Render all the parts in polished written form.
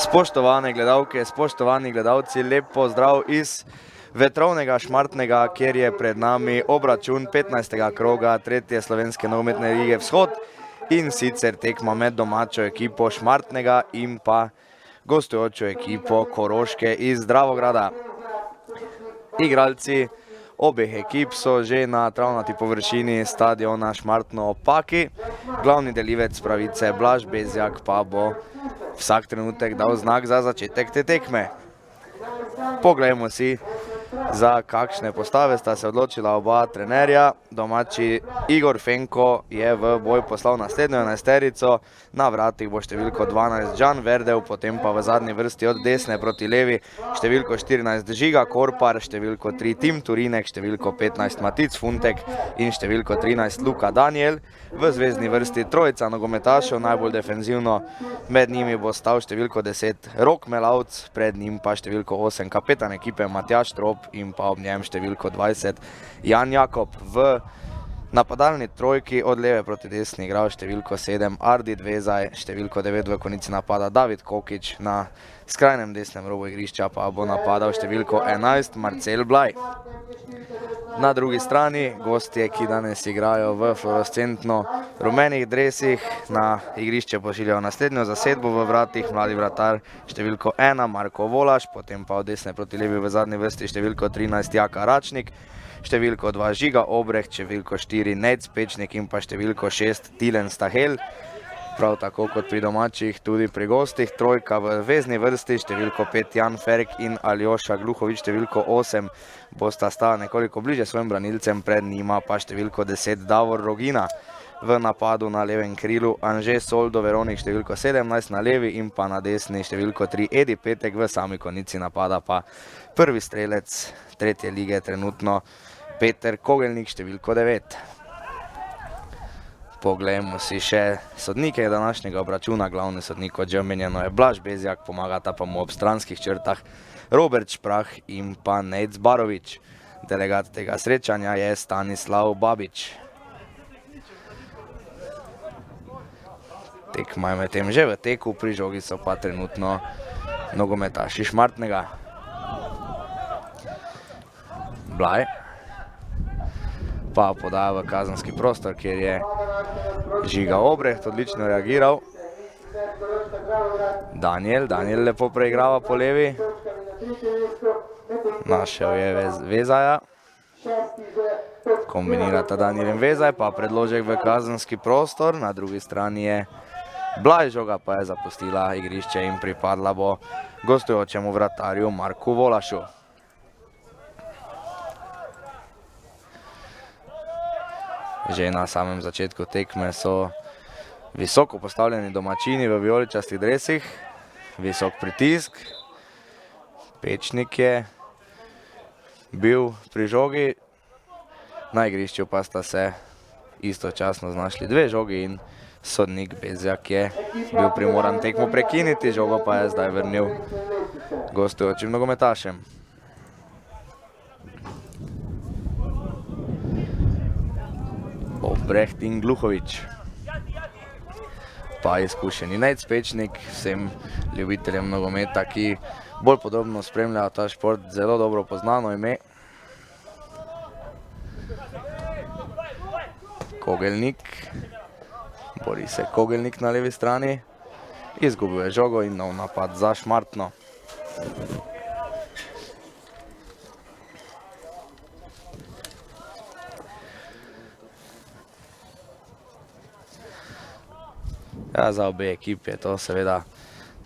Spoštovane gledalke, spoštovani gledalci, lep pozdrav iz vetrovnega Šmartnega, kjer je pred nami obračun 15. kroga 3. slovenske nogometne lige Vzhod in sicer tekma med domačo ekipo Šmartnega in pa gostujočo ekipo Koroške iz Dravograda. Igralci obeh ekip so že na travnati površini stadiona Šmartno ob Paki. Glavni delivec pravice Blaž Bezjak pa bo vsak trenutek dal znak za začetek te tekme. Poglejmo si, za kakšne postave sta se odločila oba trenerja. Domači Igor Fenko je v boj poslal naslednjo enajsterico. Na vratih bo številko 12 Đan Verdev, potem pa v zadnji vrsti od desne proti levi številko 14 Žiga Korpar, številko 3 Tim Turinek, številko 15 Matic Funtek in številko 13 Luka Daniel. V zvezni vrsti trojica nogometašev, najbolj defenzivno med njimi bo stal številko 10 Rok Melavc, pred njim pa številko 8 kapetan ekipe Matjaž Trop in pa ob njem številko 20 Jan Jakob. V napadalni trojki od leve proti desni igral številko 7 Ardit Vezaj, številko 9 v konici napada David Kokič, na skrajnem desnem robu igrišča pa bo napadal številko 11 Marcel Blaj. Na drugi strani gostje, ki danes igrajo v fluorescentno rumenih dresih, na igrišče pošiljajo naslednjo zasedbo. V vratih mladi vratar številko 1 Marko Volaš, potem pa od desne proti levi v zadnji vrsti številko 13 Jaka Račnik, številko 2 Žiga Obreht, številko 4 Nec Pečnik in pa številko 6 Tilen Stahel. Prav tako kot pri domačih, tudi pri gostih trojka v vezni vrsti, številko 5 Jan Ferk in Aljoša Gluhovič, številko 8 bosta stala nekoliko bliže svojim branilcem, pred njima pa številko 10 Davor Rogina. V napadu na levem krilu Anže Soldo Veronik, številko 17 na levi in pa na desni številko 3 Edi Petek, v sami konici napada pa prvi strelec tretje lige trenutno Peter Kogelnik, številko 9. Poglejmo si še sodnike današnjega obračuna. Glavni sodnik, kot že omenjeno, je Blaž Bezjak, pomagata pa mu ob stranskih črtah Robert Šprah in pa Nejc Barovič. Delegat tega srečanja je Stanislav Babič. Tekma je medtem že v teku, pri žogi so pa trenutno nogometaši Šmartnega. Blaj pa podaja v kazenski prostor, kjer je Žiga Obreht odlično reagiral. Daniel lepo preigrava po levi. Našel je Vezaja. Kombinirata Daniel in Vezaj, pa predložek v kazenski prostor. Na drugi strani je Blaj, žoga pa je zapustila igrišče in pripadla bo gostujočemu vratarju Marku Volašu. Že na samem začetku tekme so visoko postavljeni domačini v vijoličastih dresih. Visok pritisk. Pečnik je bil pri žogi. Na igrišču pa sta se istočasno znašli dve žogi in sodnik Bezjak je bil primoran tekmo prekiniti. Žogo pa je zdaj vrnil gostujočim nogometašem. Obreht in Gluhovič. Pa izkušeni Nec Pečnik, vsem ljubiteljem nogometa, ki bolj podrobno spremljajo ta šport, zelo dobro poznano ime. Kogelnik. Bori se Kogelnik na levi strani. Izgubil je žogo in nov napad za Šmartno. Ja, za obe ekipi je to seveda,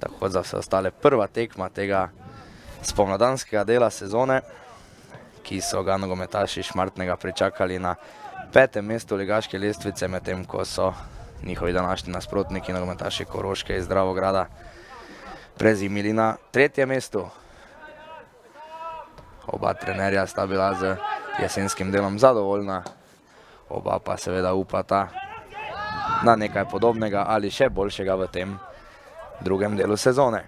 tako za vse ostale, prva tekma tega spomladanskega dela sezone, ki so ga nogometaši Šmartnega pričakali na 5. mestu ligaške lestvice, medtem ko so njihovi današnji nasprotniki nogometaši Koroške iz Dravograda prezimili na 3. mestu. Oba trenerja sta bila z jesenskim delom zadovoljna, oba pa seveda upata na nekaj podobnega ali še boljšega v tem drugem delu sezone.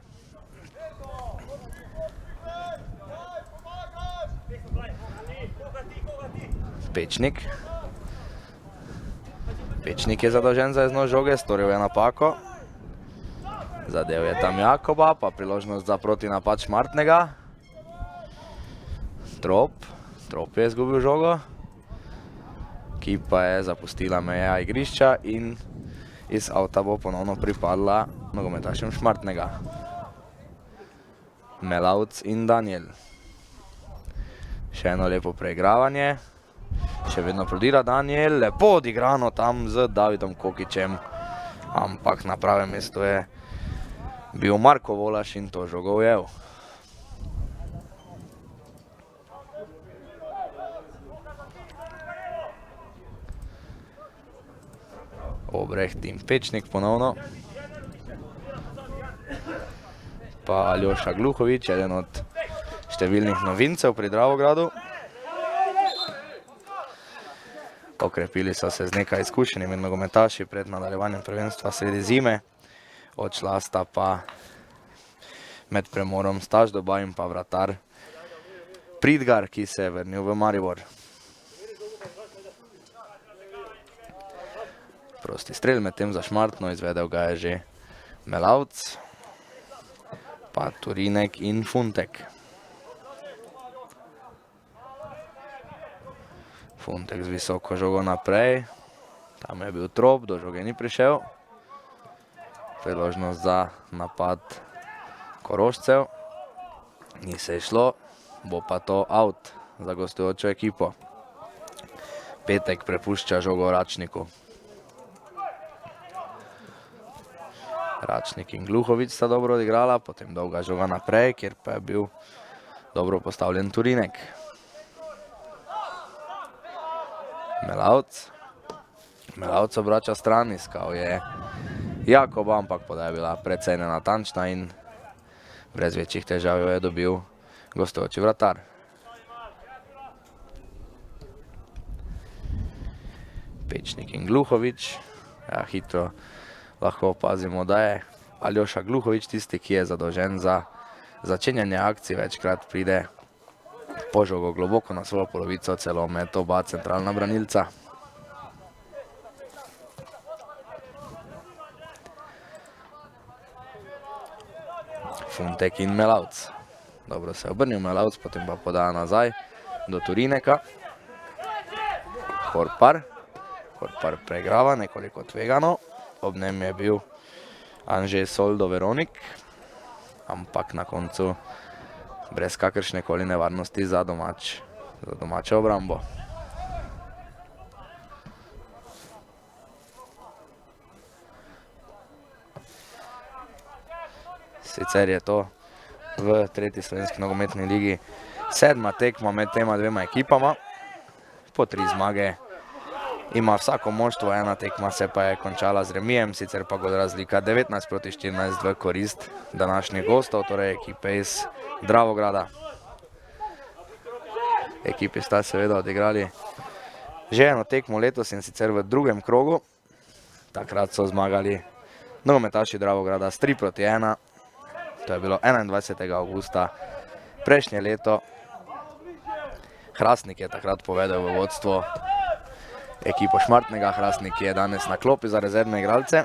Pečnik. Pečnik je zadolžen za iznos žoge, storil je napako. Zadev je tam Jakoba, pa priložnost za protinapad Šmartnega. Trop je izgubil žogo. Ekipa je zapustila meja igrišča in iz avta bo ponovno pripadla nogometašem Šmartnega. Melavc in Daniel. Še eno lepo preigravanje. Še vedno prodira Daniel, lepo odigrano tam z Davidom Kokičem. Ampak na pravem mestu je bil Marko Volaš in to žogo ujel. Obreht in Pečnik ponovno. Pa Aljoša Gluhovič, eden od številnih novincev pri Dravogradu. Okrepili so se z nekaj izkušenimi nogometaši pred nadaljevanjem prvenstva sredi zime. Odšla sta pa med premorom Staš Doba in pa vratar Pridgar, ki se je vrnil v Maribor. Prosti strel medtem za Šmartno, izvedel ga je že Melavc, pa Turinek in Funtek. Funtek z visoko žogo naprej, tam je bil Trop, do žoge ni prišel. Priložnost za napad Korošcev, ni se išlo, bo pa to out za gostujočo ekipo. Petek prepušča žogo Račniku. Račnik in Gluhovič sta dobro odigrala, potem dolga žoga naprej, kjer pa je bil dobro postavljen Turinek. Melavc obrača stran, iskal je Jakoba, ampak podaja je bila precej nenatančna in brez večjih težav jo je dobil gostujoči vratar. Pečnik in Gluhovič, ja, hitro lahko opazimo, da je Aljoša Gluhovič tisti, ki je zadolžen za začenjanje akcij, večkrat pride po žogo globoko na svojo polovico, celo med oba centralna branilca. Funtek in Melavc. Dobro se je obrnil Melavc, potem pa podaja nazaj do Turineka. Korpar preigrava, nekoliko tvegano. Ob njem je bil Anže Soldo Veronik, ampak na koncu brez kakršne koli nevarnosti za domačo obrambo. Sicer je to v tretji slovenski nogometni ligi 7. tekma med tema dvema ekipama. Po 3 zmage ima vsako moštvo, ena tekma se pa je končala z remijem, sicer pa gol razlika 19-14 v korist današnjih gostov, torej ekipe iz Dravograda. Ekipi sta seveda odigrali že eno tekmo letos in sicer v drugem krogu. Takrat so zmagali nogometaši Dravograda s 3-1. To je bilo 21. avgusta prejšnje leto. Hrastnik je takrat povedel v vodstvo ekipo Šmartnega. Hrastnik je danes na klopi za rezervne igralce.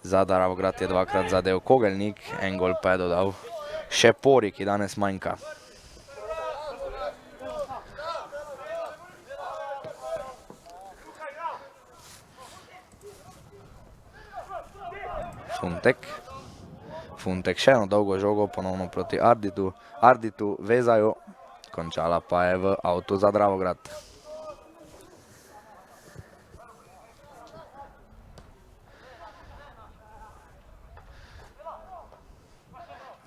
Za Dravograd je 2-krat zadel Kogelnik, en gol pa je dodal še Pori, ki danes manjka. Funtek še eno dolgo žogo, ponovno proti Arditu Vezaju, končala pa je v avtu za Dravograd.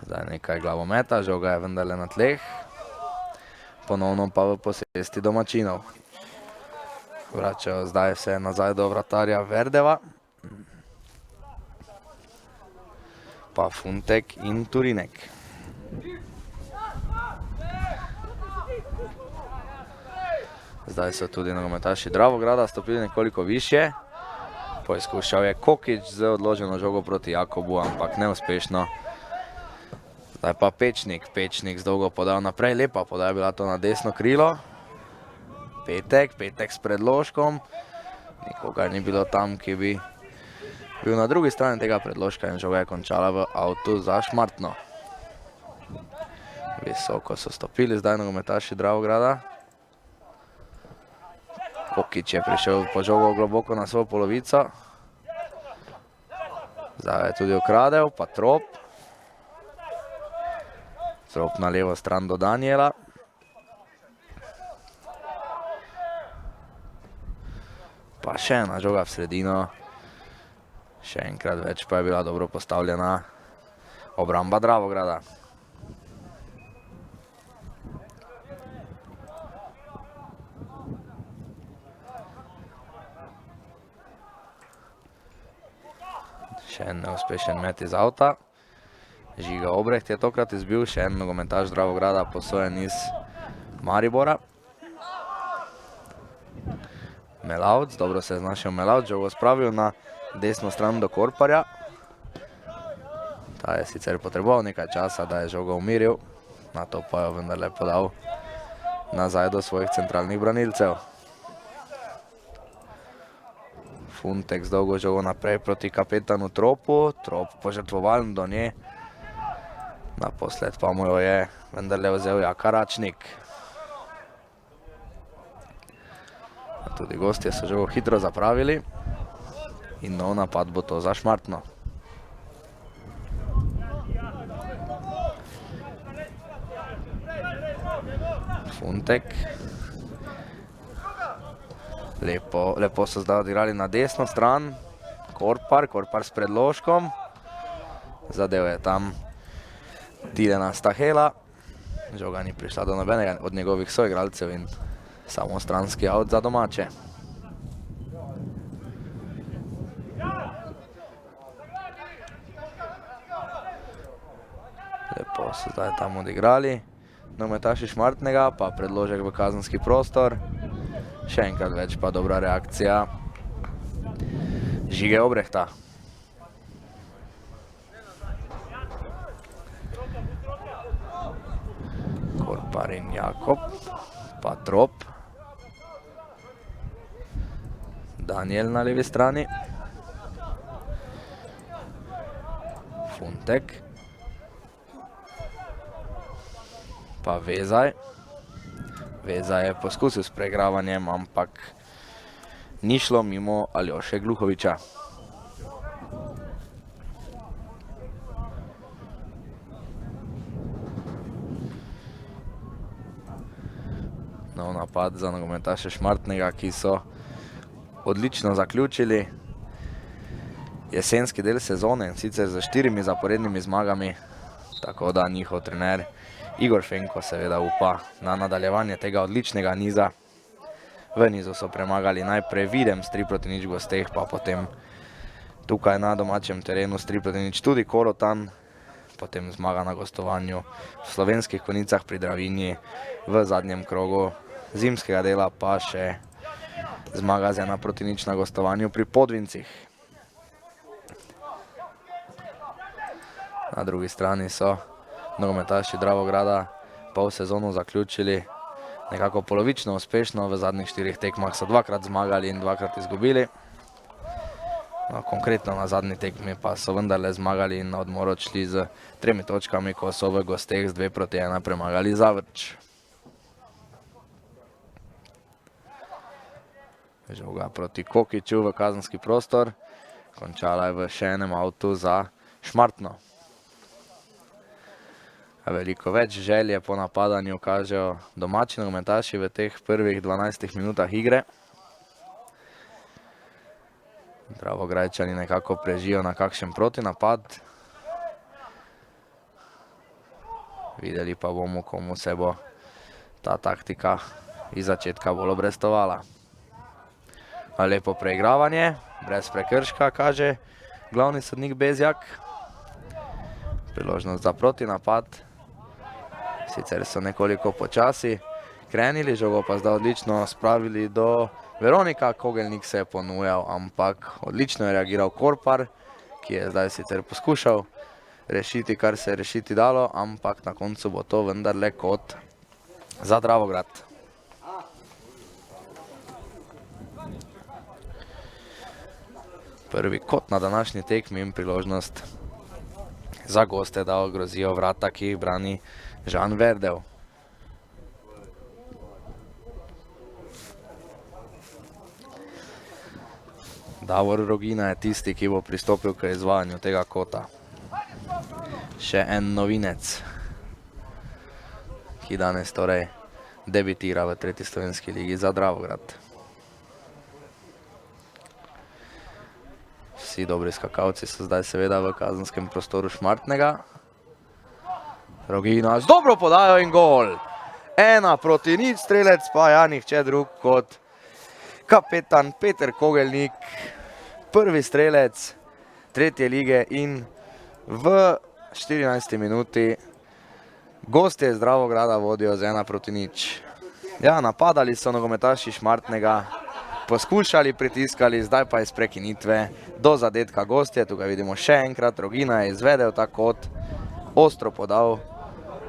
Zdaj nekaj glavometa, žoga je vendarle na tleh, ponovno pa v posesti domačinov. Vračajo zdaj se nazaj do vratarja Verdeva. Pa Funtek in Turinek. Zdaj so tudi nogometaši Dravograda stopili nekoliko višje. Poizkušal je Kokič z odloženo žogo proti Jakobu, ampak neuspešno. Zdaj pa Pečnik z dolgo podal naprej, lepa podaja bila to na desno krilo. Petek s predložkom. Nikogar ni bilo tam, ki bi bil na drugi strani tega predložka in žoga je končala v avtu za Šmartno. Visoko so stopili zdaj nogometaši Dravograda. Kokič je prišel po žogo globoko na svojo polovico. Zdaj je tudi ukradel, pa Trop. Trop na levo stran do Daniela. Pa še ena žoga v sredino. Še enkrat več pa je bila dobro postavljena obramba Dravograda. Še en neuspešen met iz avta. Žiga Obreht je tokrat izbil, še en nogometaš Dravograda, posojen iz Maribora. Melavc, dobro se je znašel Melavc, žogo spravil na desno stran do Korparja. Ta je sicer potreboval nekaj časa, da je žogo umiril, na to pa jo vendarle podal nazaj do svojih centralnih branilcev. Funtek z dolgo žogo naprej proti kapetanu Tropu, Trop požrtvovalen do nje. Naposled pa mu jo je vendarle vzel Jaka Račnik. Tudi gostje so žogo hitro zapravili in nov napad bo to za Šmartno. Funtek. Lepo so zdaj odigrali na desno stran. Korpar s predložkom. Zadev je tam Tilena Stahela. Žoga ni prišla do nobenega od njegovih soigralcev in samo stranski avt za domače. Lepo so zdaj tam odigrali. Nogometaši Šmartnega, pa predložek v kazenski prostor. Še enkrat več pa dobra reakcija Žige Obrehta. Korpar in Jakob, pa Trop. Daniel na levi strani. Funtek. Pa Vezaj. Vezaj je poskusil s preigravanjem, ampak ni šlo mimo Aljoše Gluhoviča. Nov napad za nogometaše Šmartnega, ki so odlično zaključili jesenski del sezone, in sicer z 4 zaporednimi zmagami, tako da njihov trener Igor Fenko seveda upa na nadaljevanje tega odličnega niza. V nizu so premagali najprej Videm s 3-0 v gosteh, pa potem tukaj na domačem terenu s 3-0 tudi Korotan, potem zmaga na gostovanju v Slovenskih Konjicah pri Dravinji v zadnjem krogu zimskega dela, pa še zmaga z 1-0 na gostovanju pri Podvincih. Na drugi strani so nogometaši Dravograda pol sezono zaključili nekako polovično uspešno. V zadnjih 4 tekmah so 2-krat zmagali in 2-krat izgubili. No, konkretno na zadnji tekmi pa so vendarle zmagali in na odmor odšli z 3 točkami, ko so v gosteh z 2-1 premagali Zavrč. Žoga proti Kokiču v kazenski prostor. Končala je v še enem avtu za Šmartno. Veliko več želje po napadanju kažejo domači nogometaši v teh prvih 12 minutah igre. Dravograjčani nekako prežijo na kakšen protinapad. Videli pa bomo, komu se bo ta taktika iz začetka bolj obrestovala. Lepo preigravanje, brez prekrška, kaže glavni sodnik Bezjak. Priložnost za protinapad. Sicer so nekoliko počasi krenili, žogo pa zdaj odlično spravili do Veronika. Kogelnik se je ponujal, ampak odlično je reagiral Korpar, ki je zdaj sicer poskušal rešiti, kar se je rešiti dalo, ampak na koncu bo to vendarle kot za Dravograd. Prvi kot na današnji tekmi in priložnost za goste, da ogrozijo vrata, ki jih brani Žan Verdev. Davor Rogina je tisti, ki bo pristopil k izvajanju tega kota. Še en novinec, ki danes torej debitira v 3. slovenski ligi za Dravograd. Vsi dobri skakalci so zdaj seveda v kazenskem prostoru Šmartnega. Rogina z dobro podajo in gol. 1-0, strelec pa ja nihče drug kot kapetan Peter Kogelnik. Prvi strelec 3. lige in v 14. minuti gostje iz Dravograda vodijo z 1-0. Ja, napadali so nogometaši Šmartnega, poskušali, pritiskali, zdaj pa iz prekinitve do zadetka gostje. Tukaj vidimo še enkrat, Rogina je izvedel ta kot, ostro podal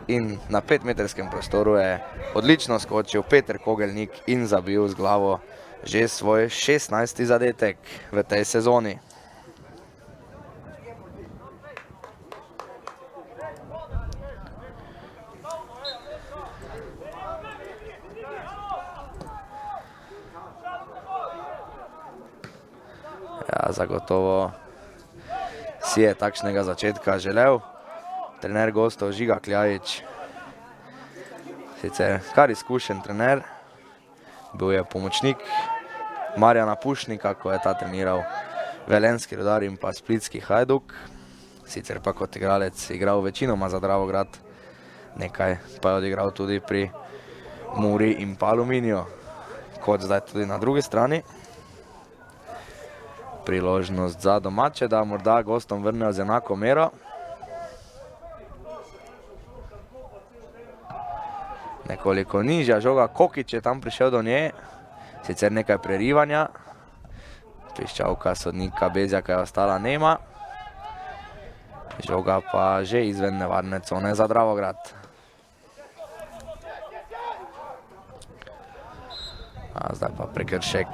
in na 5-metrskem prostoru je odlično skočil Peter Kogelnik in zabil z glavo že svoj 16. zadetek v tej sezoni. Ja, zagotovo si je takšnega začetka želel trener gostov Žiga Kljajič. Sicer kar izkušen trener, bil je pomočnik Marjana Pušnika, ko je ta treniral Velenjski Rudar in pa Splitski Hajduk. Sicer pa kot igralec igral večinoma za Dravograd, nekaj pa je odigral tudi pri Muri in pa Aluminiju, kot zdaj tudi na drugi strani. Priložnost za domače, da morda gostom vrnejo z enako mero. Nekoliko nižja žoga, Kokič je tam prišel do nje, sicer nekaj prerivanja. Piščalka sodnika Bezjaka je ostala nema. Žoga pa že izven nevarne cone za Dravograd. A zdaj pa prekršek.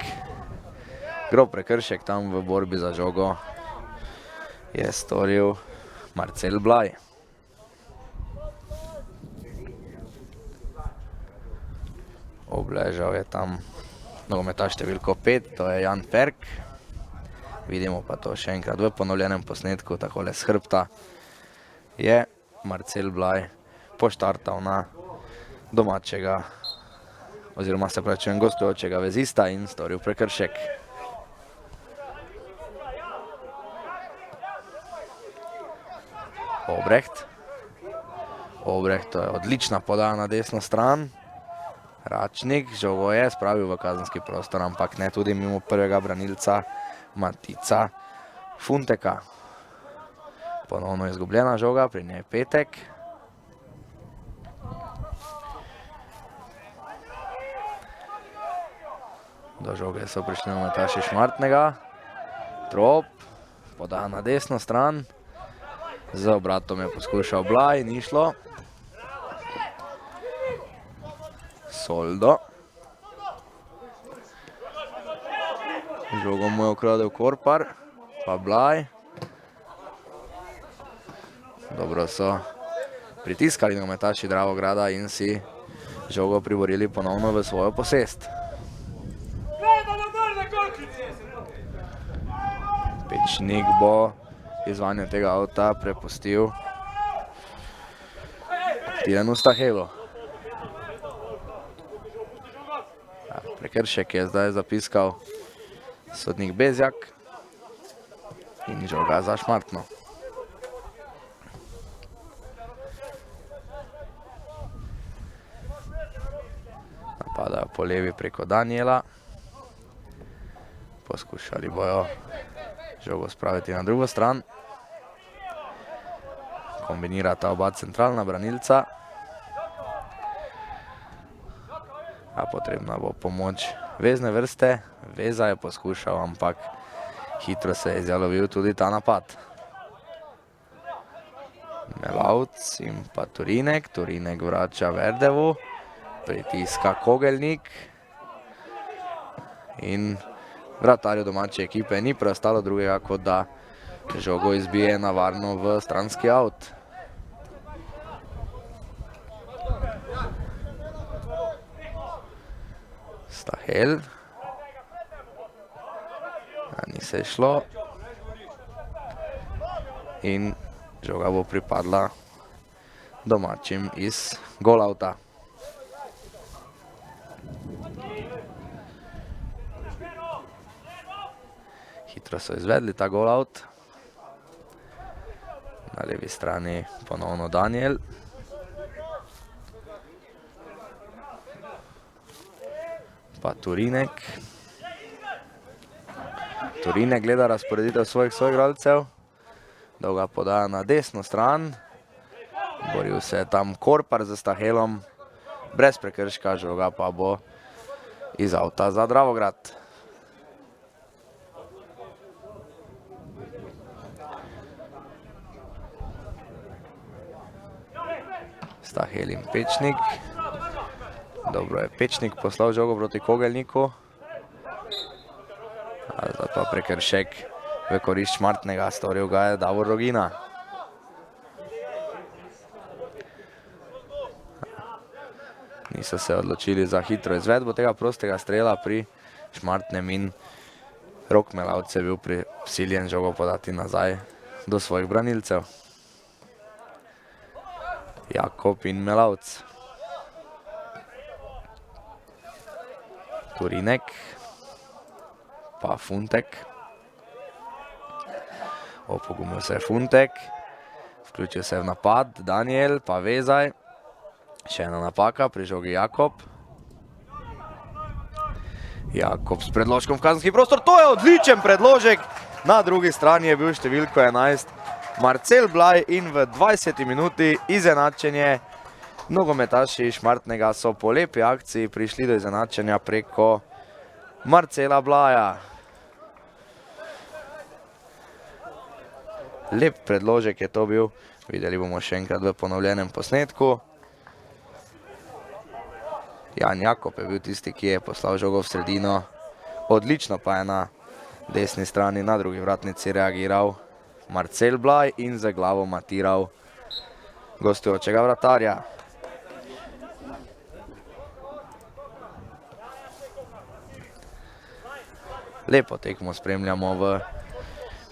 Grob prekršek tam v borbi za žogo je storil Marcel Blaj. Obležal je tam nogometaš številko 5, to je Jan Ferk. Vidimo pa to še enkrat v ponovljenem posnetku, takole s hrbta je Marcel Blaj poštartal na domačega, oziroma se pravičujem, gostujočega vezista in storil prekršek. Obrecht, to je odlična podaja na desno stran. Račnik, žogo je spravil v kazenski prostor, ampak ne tudi mimo prvega branilca Matica Funteka. Ponovno izgubljena žoga, pri njej Petek. Do žoge so prišli nogometaši Šmartnega. Trop, podaja na desno stran. Z obratom je poskušal Blaj, ni šlo. Soldo. Žogo mu je ukradel Korpar, pa Blaj. Dobro so pritiskali nogometaši Dravograda in si žogo priborili ponovno v svojo posest. Pečnik bo izvajanje tega avta prepustil Tiranu Stahelu. Prekršek je zdaj zapiskal sodnik Bezjak in žoga za Šmartno. Napadajo po levi preko Daniela. Poskušali bojo žogo spraviti na drugo stran. Kombinirata oba centralna branilca. A potrebna bo pomoč vezne vrste. Veza je poskušal, ampak hitro se je izjalovil tudi ta napad. Melavc in pa Turinek. Turinek vrača Verdevu. Pritiska Kogelnik. In Vratarju domače ekipe ni preostalo drugega, kot da žogo izbije na varno v stranski out. Stahel. Ni se šlo. In žoga bo pripadla domačim iz golouta. Hitro so izvedli ta golout. Na levi strani ponovno Daniel. Pa Turinek. Turinek gleda razporeditev svojih soigralcev. Dolga podaja na desno stran. Boril se je tam Korpar za Stahelom. Brez prekrška, žoga pa bo iz avta za Dravograd. Stahel in Pečnik. Dobro je Pečnik poslal žogo proti Kogelniku. Zdaj pa prekršek v korist Šmartnega, storil ga je Davor Rogina. Niso se odločili za hitro izvedbo tega prostega strela pri Šmartnem in Rok Melavc je bil prisiljen žogo podati nazaj do svojih branilcev. Jakob in Melavc. Turinek. Pa Funtek. Opogumil se je Funtek. Vključil se je v napad Daniel, pa Vezaj. Še ena napaka pri žogi Jakob. Jakob s predložkom v kazenski prostor. To je odličen predložek. Na drugi strani je bil številko 11 Marcel Blaj in v 20. minuti izenačenje. Nogometaši Šmartnega so po lepi akciji prišli do izenačenja preko Marcela Blaja. Lep predložek je to bil. Videli bomo še enkrat v ponovljenem posnetku. Jan Jakob je bil tisti, ki je poslal žogo v sredino. Odlično pa je na desni strani na drugi vratnici reagiral Marcel Blaj in z glavo matiral gostujočega vratarja. Lepo tekmo spremljamo v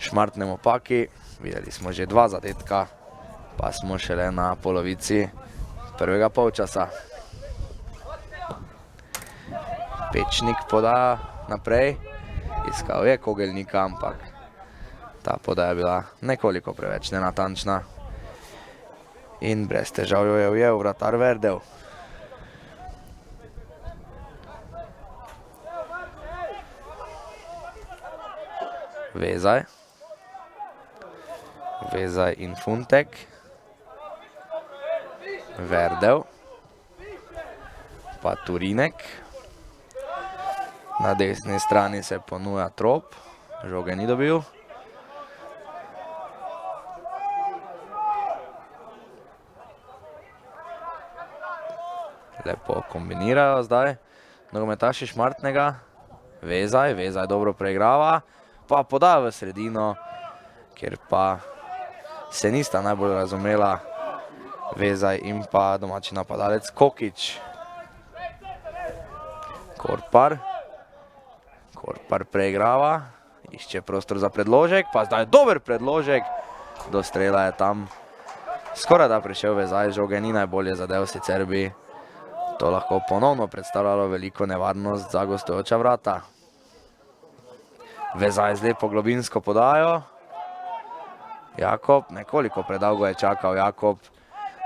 Šmartnem Opaki. Videli smo že 2 zadetka, pa smo šele na polovici prvega polčasa. Pečnik podaja naprej. Iskal je Kogelnika, ampak ta podaja je bila nekoliko preveč nenatančna. In brez težav jo je ujel vratar Verdev. Vezaj. Vezaj in Funtek. Verdev. Pa Turinek. Na desni strani se ponuja Trop. Žoge ni dobil. Lepo kombinirajo zdaj nogometaši Šmartnega. Vezaj dobro preigrava. Pa podaja v sredino, kjer pa se nista najbolj razumela Vezaj in pa domači napadalec Kokič. Korpar preigrava, išče prostor za predložek, pa zdaj dober predložek. Do strela je tam skoraj da prišel Vezaj, žoge ni najbolje zadev, sicer bi to lahko ponovno predstavljalo veliko nevarnost za gostujoča vrata. Vezaj z lepo globinsko podajo. Jakob, nekoliko predolgo je čakal Jakob,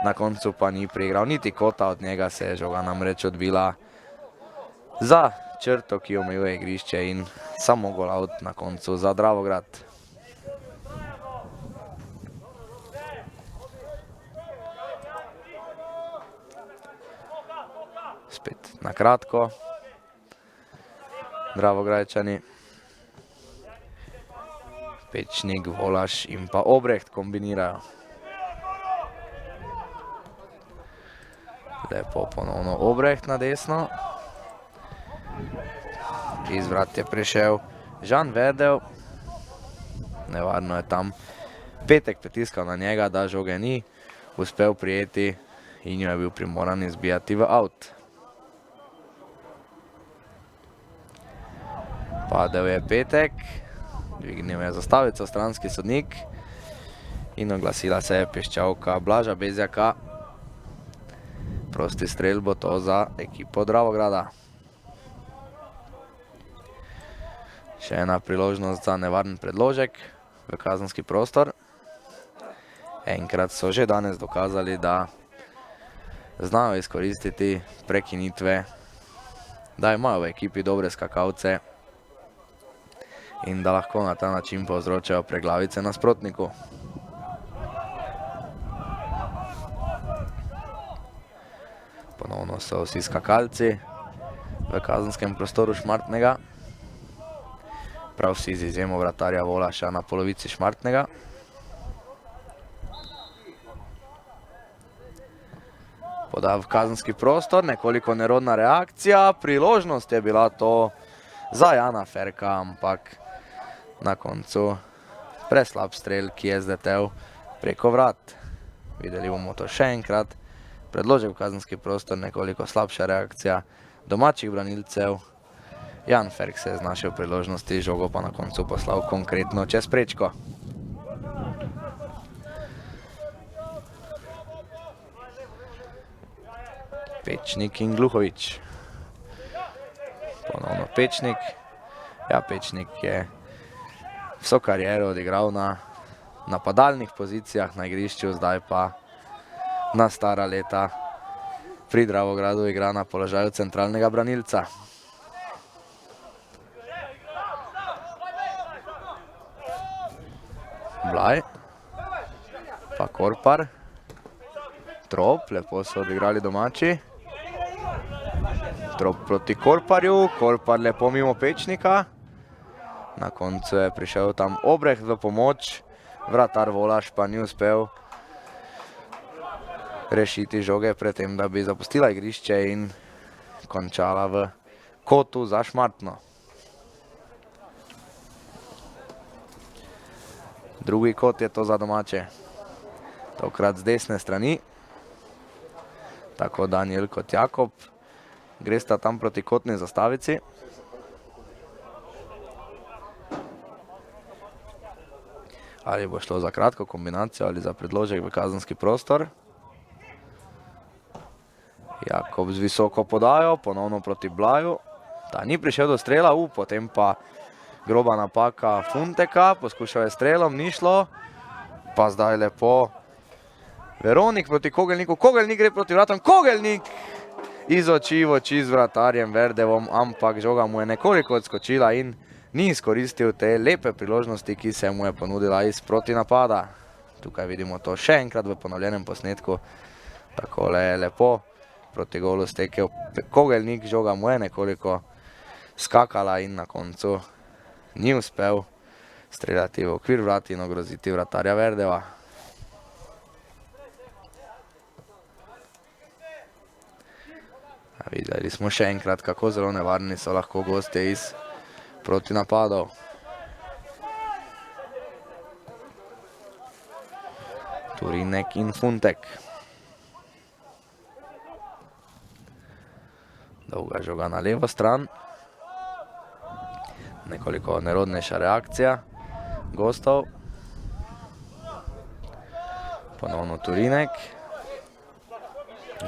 na koncu pa ni priigral niti kota, od njega se je žoga namreč odbila za črto, ki omejuje igrišče in samo golout na koncu za Dravograd. Spet na kratko. Dravograjčani. Pečnik, Volaš in pa Obreht kombinirajo. Lepo ponovno Obreht na desno. Iz vrat je prišel Žan Verdev, nevarno je tam Petek pritiskal na njega, da žoge ni uspel prijeti in jo je bil primoran izbijati v out. Padel je Petek, dvignil je zastavico stranski sodnik in oglasila se je piščalka Blaža Bezjaka. Prosti strel bo to za ekipo Dravograda. Še ena priložnost za nevaren predložek v kazenski prostor. Enkrat so že danes dokazali, da znajo izkoristiti prekinitve, da imajo v ekipi dobre skakalce in da lahko na ta način povzročajo preglavice nasprotniku. Ponovno so vsi skakalci v kazenskem prostoru Šmartnega. Prav vsi z izjemo vratarja Volaša na polovici Šmartnega. Poda v kazenski prostor, nekoliko nerodna reakcija, priložnost je bila to za Jana Ferka, ampak na koncu preslab strel, ki je zletel preko vrat. Videli bomo to še enkrat. Predložek v kazenski prostor, nekoliko slabša reakcija domačih branilcev. Jan Ferk se je znašel priložnosti, žogo pa na koncu poslal konkretno čez prečko. Pečnik in Gluhovič. Ponovno Pečnik. Ja, Pečnik je vso kariero odigral na napadalnih pozicijah na igrišču, zdaj pa na stara leta pri Dravogradu igra na položaju centralnega branilca. Blaj, pa Korpar, Trop, lepo so odigrali domači. Trop proti Korparju, Korpar lepo mimo Pečnika. Na koncu je prišel tam Obreht v pomoč, vratar Volaš pa ni uspel rešiti žoge pred tem, da bi zapustila igrišče in končala v kotu za Šmartno. Drugi kot je to za domače. Tokrat z desne strani. Tako Daniel kot Jakob. Gresta tam proti kotni zastavici. Ali bo šlo za kratko kombinacijo ali za predložek v kazenski prostor. Jakob z visoko podajo, ponovno proti Blaju. Ta ni prišel do strela, potem pa groba napaka Funteka, poskušal je strelom, ni šlo. Pa zdaj lepo Veronik proti Kogelniku, Kogelnik gre proti vratom, Kogelnik iz oči v oči z vratarjem Verdevom, ampak žoga mu je nekoliko odskočila in ni izkoristil te lepe priložnosti, ki se mu je ponudila iz proti napada. Tukaj vidimo to še enkrat v ponovljenem posnetku. Takole je lepo proti golu stekel Kogelnik, žoga mu je nekoliko skakala in na koncu ni uspel streljati v okvir vrat in ogroziti vratarja Verdeva. Videli smo še enkrat, kako zelo nevarni so lahko gostje iz proti napadov. Turinek in Funtek. Dolga žoga na levo stran. Nekoliko nerodnejša reakcija gostov. Ponovno Turinek.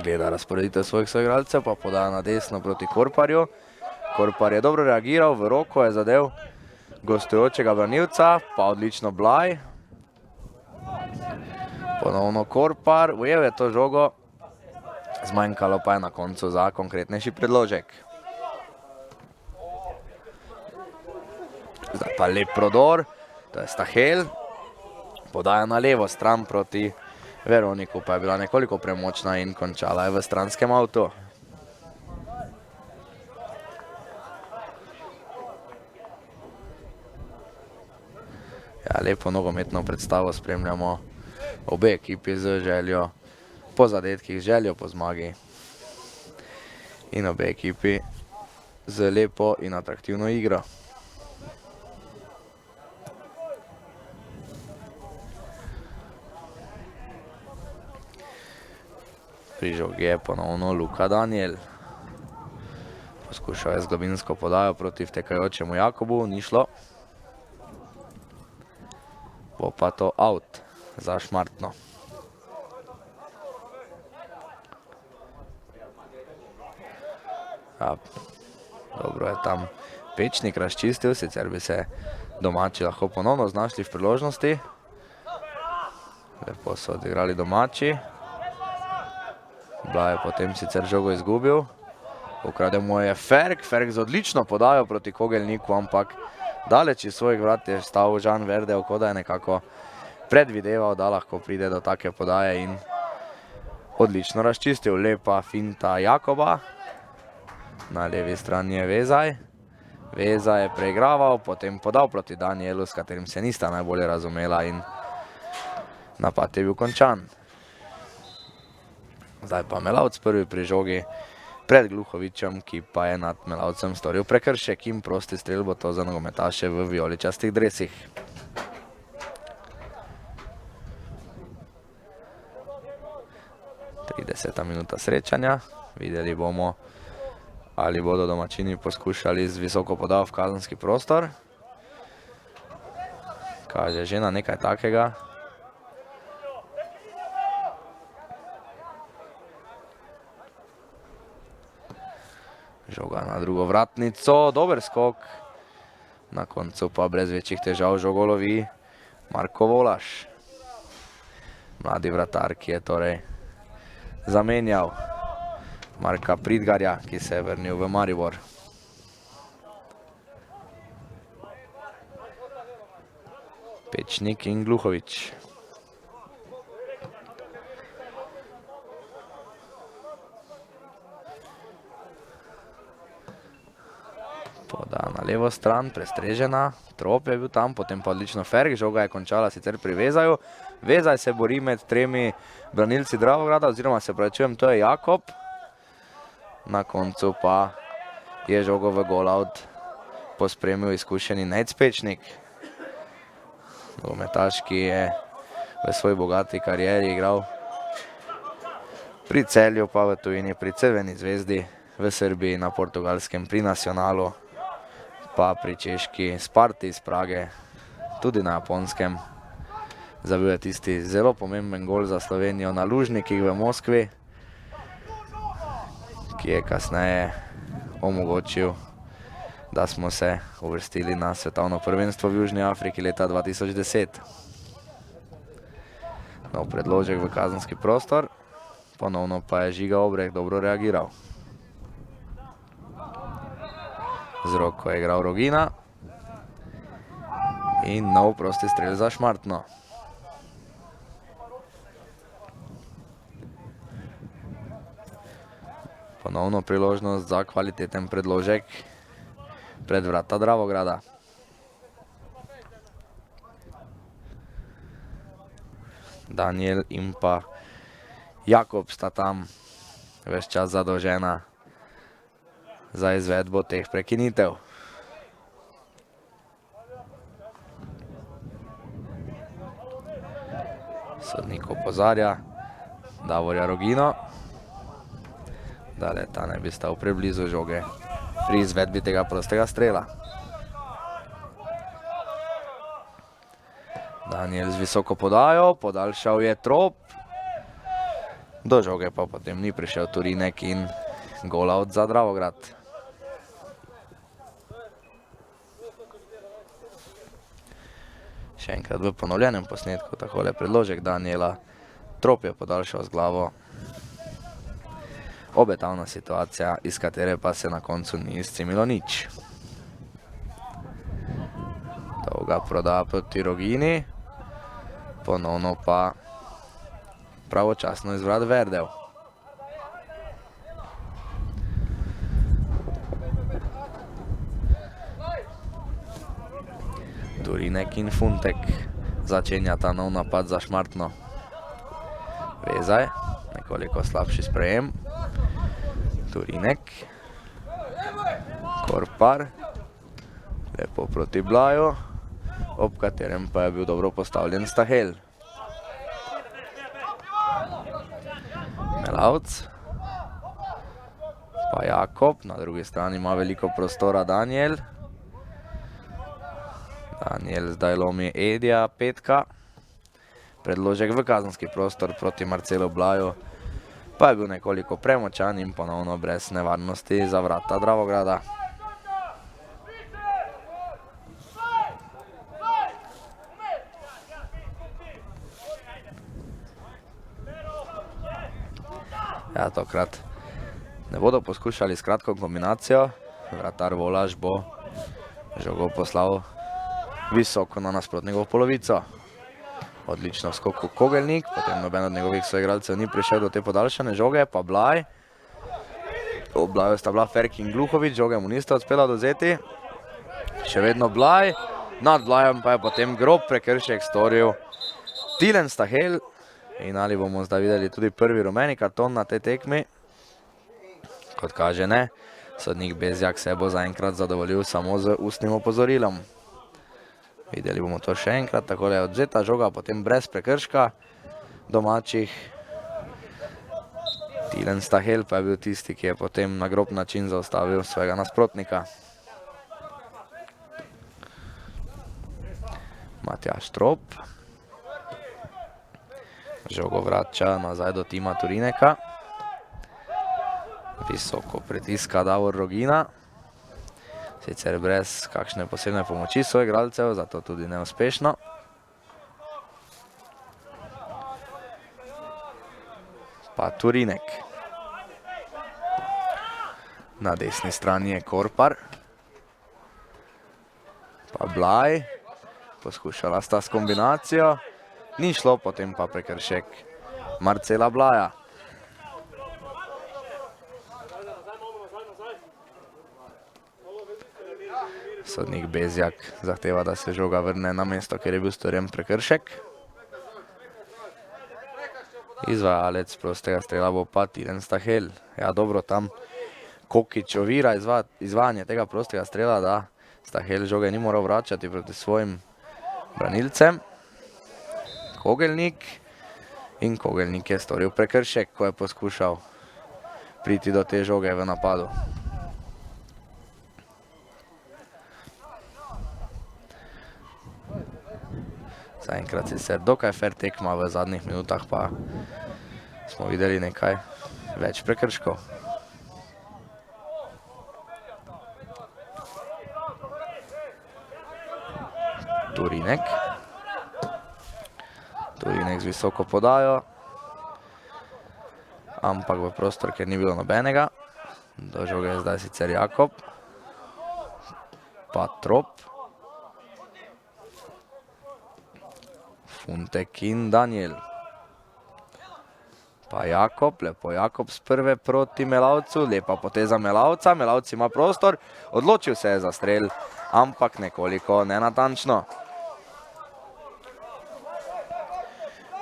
Gleda razporeditev svojih soigralcev, pa podaja na desno proti Korparju. Korpar je dobro reagiral, v roko je zadev gostujočega branilca, pa odlično Blaj. Ponovno Korpar, ujel je to žogo, zmanjkalo pa je na koncu za konkretnejši predložek. Zdaj pa lep prodor, to je Stahel, podaja na levo stran proti Veroniku, pa je bila nekoliko premočna in končala je v stranskem avtu. Ja, lepo nogometno predstavo spremljamo obe ekipi z željo po zadetkih, željo po zmagi. In obe ekipi z lepo in atraktivno igro. Pri žogi je ponovno Luka Daniel. Poskušal je z globinsko podajo proti vtekajočemu Jakobu, ni šlo. Bo pa to out za Šmartno. Ja, dobro je tam Pečnik razčistil, sicer bi se domači lahko ponovno znašli v priložnosti. Lepo so odigrali domači. Bla je potem sicer žogo izgubil. Ukradel mu je Ferk, Ferk z odlično podajo proti Kogelniku, ampak daleč iz svojih vrat je stal Žan Verdev, kot da je nekako predvideval, da lahko pride do take podaje in odlično razčistil. Lepa finta Jakoba. Na levi strani je Vezaj. Vezaj je preigraval, potem podal proti Danielu, s katerim se nista najbolje razumela in napad je bil končan. Zdaj pa Melavc prvi pri žogi pred Gluhovičem, ki pa je nad Melavcem storil prekršek in prosti strel bo to za nogometaše v vijoličastih dresih. Trideseta minuta srečanja. Videli bomo, ali bodo domačini poskušali z visoko podajo v kazenski prostor. Kaže že na nekaj takega. Žoga na drugo vratnico, dober skok. Na koncu pa brez večjih težav žogo lovi Marko Volaš. Mladi vratar, ki je torej zamenjal Marka Pridgarja, ki se je vrnil v Maribor. Pečnik in Gluhovič. Poda na levo stran, prestrežena. Trop je bil tam, potem pa odlično Ferk. Žoga je končala sicer pri Vezaju. Vezaj se bori med tremi branilci Dravograda, oziroma se pravičujem, to je Jakob. Na koncu pa je žogo v golout pospremil izkušeni Nejc Pečnik. Nogometaš, ki je v svoji bogati karieri igral pri Celju, pa v tujini pri Crveni zvezdi, v Srbiji, na Portugalskem, pri Nacionalu, pa pri Češki, Sparti iz Prage, tudi na Japonskem. Zabil je tisti zelo pomemben gol za Slovenijo na Lužnikih v Moskvi, ki je kasneje omogočil, da smo se uvrstili na svetovno prvenstvo v Južni Afriki leta 2010. Nov predložek v kazenski prostor, ponovno pa je Žiga Obreh dobro reagiral. Z roko je igral Rogina in nov prosti strel za Šmartno. Ponovno priložnost za kvaliteten predložek pred vrata Dravograda. Daniel in pa Jakob sta tam ves čas zadolžena za izvedbo teh prekinitev. Sodnik opozarja Davorja Rogino, da le ta ne bi stal preblizu žoge pri izvedbi tega prostega strela. Daniel z visoko podajo, podaljšal je Trop. Do žoge pa potem ni prišel Turinek in golout za Dravograd. Še enkrat v ponovljenem posnetku takole predložek Daniela. Trop je podaljšal z glavo. Obetavna situacija, iz katere pa se na koncu ni izcimilo nič. Dolga prodaja proti Rogini. Ponovno pa pravočasno izvrat Verdev. Turinek in Funtek začenjata nov napad za Šmartno. Vezaj, nekoliko slabši sprejem. Turinek. Korpar. Lepo proti Blaju, ob katerem pa je bil dobro postavljen Stahel. Melavc. Pa Jakob, na drugi strani ima veliko prostora Daniel. Daniel zdaj lomi Edija, petka. Predložek v kazenski prostor proti Marcelu Blaju. Pa je bil nekoliko premočan in ponovno brez nevarnosti za vrata Dravograda. Ja, tokrat ne bodo poskušali s kratko kombinacijo. Vratar Volaš bo žogo poslal visoko na nasprotnikovo polovico. Odlično v skoku Kogelnik, potem noben od njegovih soigralcev ni prišel do te podaljšane žoge, pa Blaj. V Blaju sta bila Ferk in Gluhovič, žoge mu nista uspela dozeti. Še vedno Blaj, nad Blajem pa je potem grob prekršek storil Tilen Stahel. In ali bomo zdaj videli tudi prvi rumeni karton na tej tekmi? Kot kaže ne, sodnik Bezjak se bo zaenkrat zadovoljil samo z ustnim opozorilom. Videli bomo to še enkrat, takole je odzeta žoga, potem brez prekrška domačih. Tilen Stahel pa je bil tisti, ki je potem na grob način zaustavil svojega nasprotnika. Matjaž Trop. Žogo vrača nazaj do Tima Turineka. Visoko pritiska Davor Rogina. Sicer brez kakšne posebne pomoči soigralcev, zato tudi neuspešno. Pa Turinek. Na desni strani je Korpar. Pa Blaj. Poskušala sta s kombinacijo. Ni šlo, potem pa prekršek Marcela Blaja. Sodnik Bezjak zahteva, da se žoga vrne na mesto, kjer je bil storjen prekršek. Izvajalec prostega strela bo pa Tilen Stahel. Ja, dobro, tam Kokič ovira izvajanje tega prostega strela, da Stahel žoge ni moral vračati proti svojim branilcem. Kogelnik. In Kogelnik je storil prekršek, ko je poskušal priti do te žoge v napadu. Zaenkrat sicer dokaj fair tekma, v zadnjih minutah pa smo videli nekaj več prekrškov. Turinek. Turinek z visoko podajo. Ampak v prostor, ker ni bilo nobenega. Do žoge je zdaj sicer Jakob. Pa Trop. Funtek in Daniel. Pa Jakob, lepo Jakob z prve proti Melavcu, lepa poteza Melavca, Melavc ima prostor, odločil se je za strel, ampak nekoliko nenatančno.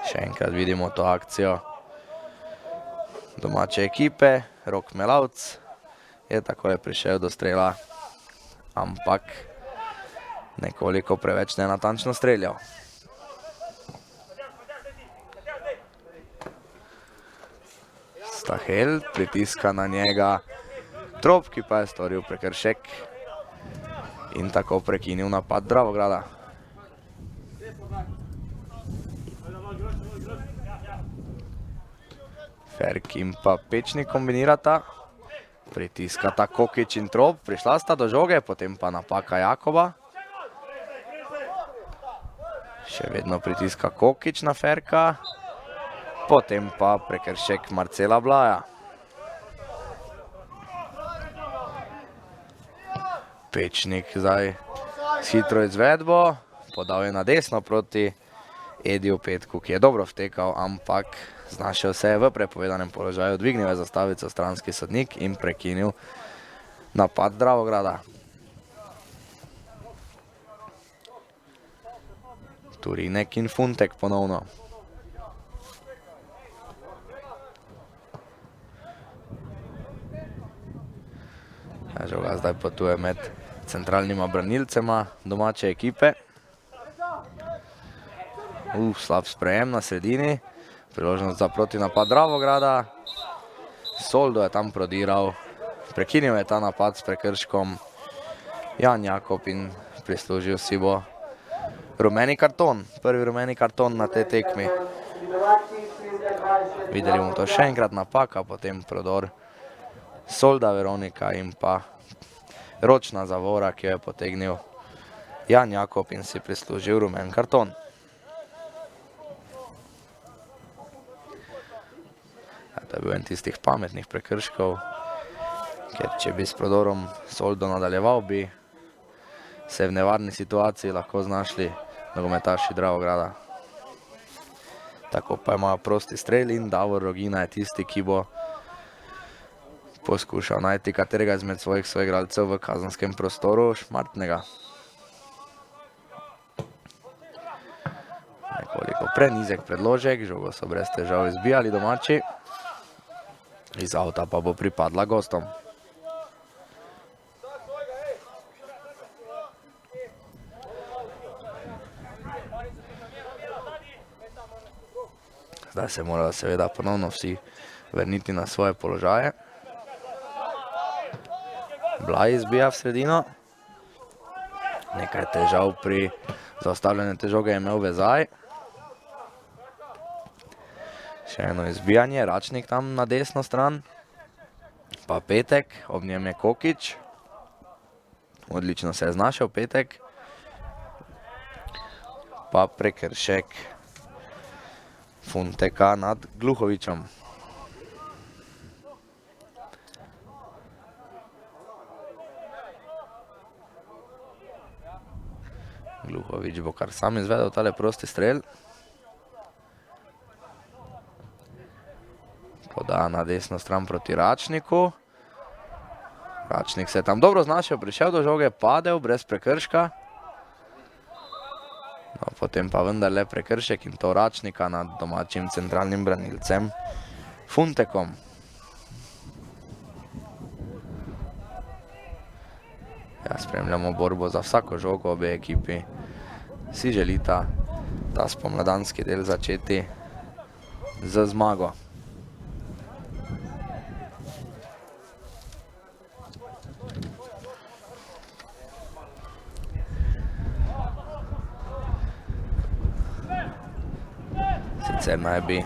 Še enkrat vidimo to akcijo domače ekipe, Rok Melavc je takole prišel do strela, ampak nekoliko preveč nenatančno streljal. Stahel pritiska na njega Trop, ki pa je storil prekršek in tako prekinil napad Dravograda. Ferk in pa Pečnik kombinirata. Pritiskata Kokič in Trop, prišla sta do žoge, potem pa napaka Jakoba. Še vedno pritiska Kokič na Ferka. Potem pa prekršek Marcela Blaja. Pečnik zdaj s hitro izvedbo, podal je na desno proti Ediju Petku, ki je dobro vtekal, ampak znašel se je v prepovedanem položaju, dvignil je zastavico stranski sodnik in prekinil napad Dravograda. Turinek in Funtek ponovno. Žoga zdaj potuje med centralnima branilcema domače ekipe. Slab sprejem na sredini. Priložnost za protinapad Dravograda. Soldo je tam prodiral, prekinil je ta napad s prekrškom. Jan Jakob in prislužil si bo rumeni karton, prvi rumeni karton na tej tekmi. Videli bomo to še enkrat, napaka, potem prodor Solda Veronika in pa ročna zavora, ki jo je potegnil Jan Jakob in si prislužil rumen karton. To je bil en tistih pametnih prekrškov, ker če bi s prodorom Soldo nadaljeval, bi se v nevarni situaciji lahko znašli nogometaši Dravograda. Tako pa imajo prosti strel in Davor Rogina je tisti, ki bo poskušal najti katerega izmed svojih soigralcev v kazenskem prostoru Šmartnega. Nekoliko prenizek predložek, žogo so brez težav izbijali domači. Iz avta pa bo pripadla gostom. Zdaj se morajo seveda ponovno vsi vrniti na svoje položaje. Blaj izbija v sredino. Nekaj težav pri zaustavljanju te žoge je imel Vezaj. Še eno izbijanje, Račnik tam na desno stran. Pa Petek, ob njem je Kokič. Odlično se je znašel Petek. Pa prekršek Funteka nad Gluhovičem. Gluhovič bo kar sam izvedel tale prosti strel. Poda na desno stran proti Račniku. Račnik se je tam dobro znašel, prišel do žoge, padel brez prekrška. No, potem pa vendarle prekršek in to Račnika nad domačim centralnim branilcem Funtekom. Ja, spremljamo borbo za vsako žogo, obe ekipi si želita ta spomladanski del začeti z zmago. Sicer naj bi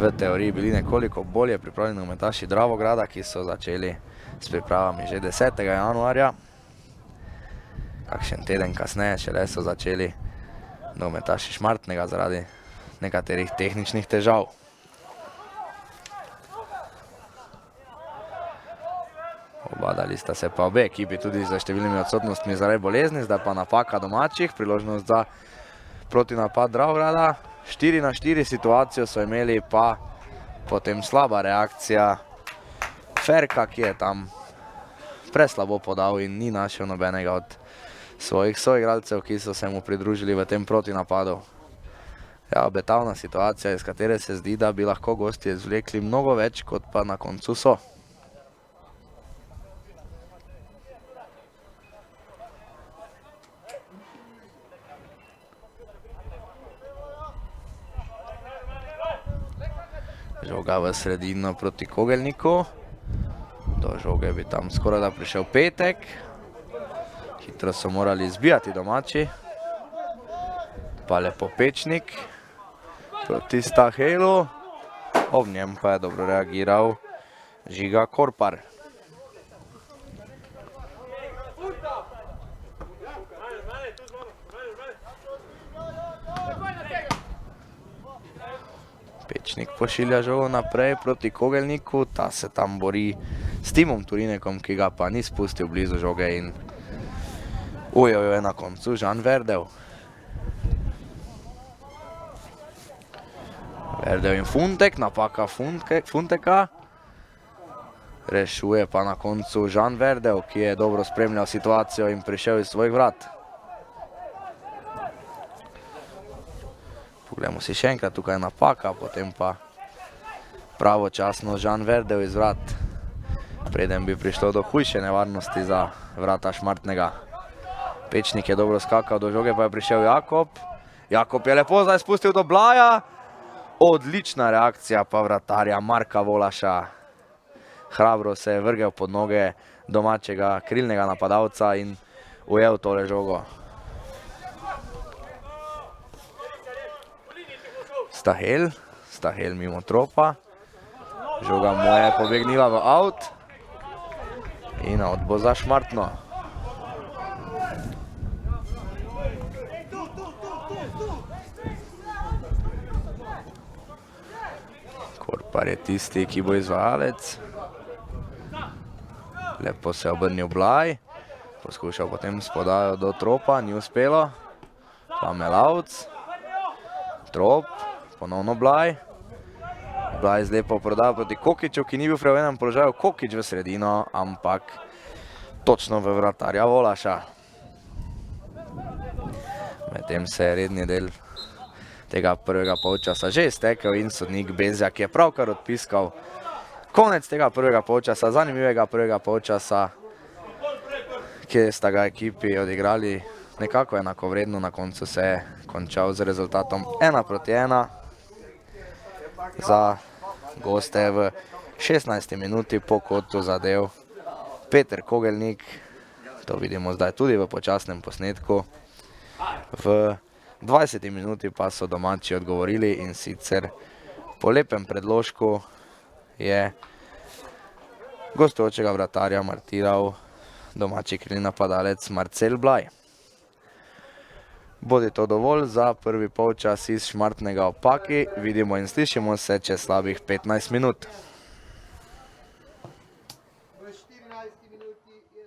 v teoriji bili nekoliko bolje pripravljeni nogometaši Dravograda, ki so začeli s pripravami že 10. januarja. Kakšen teden kasneje šele so začeli nogometaši Šmartnega zaradi nekaterih tehničnih težav. Obadali sta se pa obe ekipi tudi za številnimi odsotnostmi zaradi bolezni, zdaj pa napaka domačih, priložnost za protinapad Dravograda. 4-4 situacijo so imeli, pa potem slaba reakcija Ferka, ki je tam preslabo podal in ni našel nobenega od svojih soigralcev, ki so se mu pridružili v tem protinapadu. Ja, obetavna situacija, iz katere se zdi, da bi lahko gostje izvlekli mnogo več, kot pa na koncu so. Žoga v sredino proti Kogelniku. Do žoge bi tam skoraj da prišel Petek. Hitro so morali izbijati domači. Pa lepo Pečnik proti Stahelu. Ob njem pa je dobro reagiral Žiga Korpar. Pečnik pošilja žogo naprej proti Kogelniku, ta se tam bori s Timom Turinekom, ki ga pa ni spustil blizu žoge in ujel je na koncu Žan Verdev. Verdev in Funtek, napaka Funteka. Rešuje pa na koncu Žan Verdev, ki je dobro spremljal situacijo in prišel iz svojih vrat. Poglejmo si še enkrat, tukaj napaka, potem pa pravočasno Žan Verdev iz vrat. Preden bi prišlo do hujše nevarnosti za vrata Šmartnega. Pečnik je dobro skakal, do žoge pa je prišel Jakob. Jakob je lepo zdaj spustil do Blaja. Odlična reakcija pa vratarja Marka Volaša. hrabro se je vrgel pod noge domačega krilnega napadalca in ujel tole žogo. Stahel mimo tropa. Žoga mu je pobegnila v out. In out bo za Šmartno. Korpar je tisti, ki bo izvajalec. Lepo se je obrnil Blaj. Poskušal potem s podajo do tropa, ni uspelo. Pamelavc. Trop, ponovno Blaj. Blaj lepo prodaja proti Kokiču, ki ni bil v enem položaju. Kokič v sredino, ampak točno v vratarja Volaša. Medtem se je redni del tega prvega polčasa že iztekel in sodnik Bezjak je pravkar odpiskal konec tega prvega polčasa, zanimivega prvega polčasa, kjer sta ga ekipi odigrali nekako enakovredno. Na koncu se je končal z rezultatom 1:1 za goste. V 16. minuti po kotu zadev Peter Kogelnik, to vidimo zdaj tudi v počasnem posnetku. V 20. minuti pa so domači odgovorili in sicer po lepem predložku je gostujočega vratarja martiral domači krilni napadalec Marcel Blaj. Bodi to dovolj za prvi polčas iz Šmartnega ob Paki. Vidimo in slišimo se čez slabih 15 minut. V 14. minuti je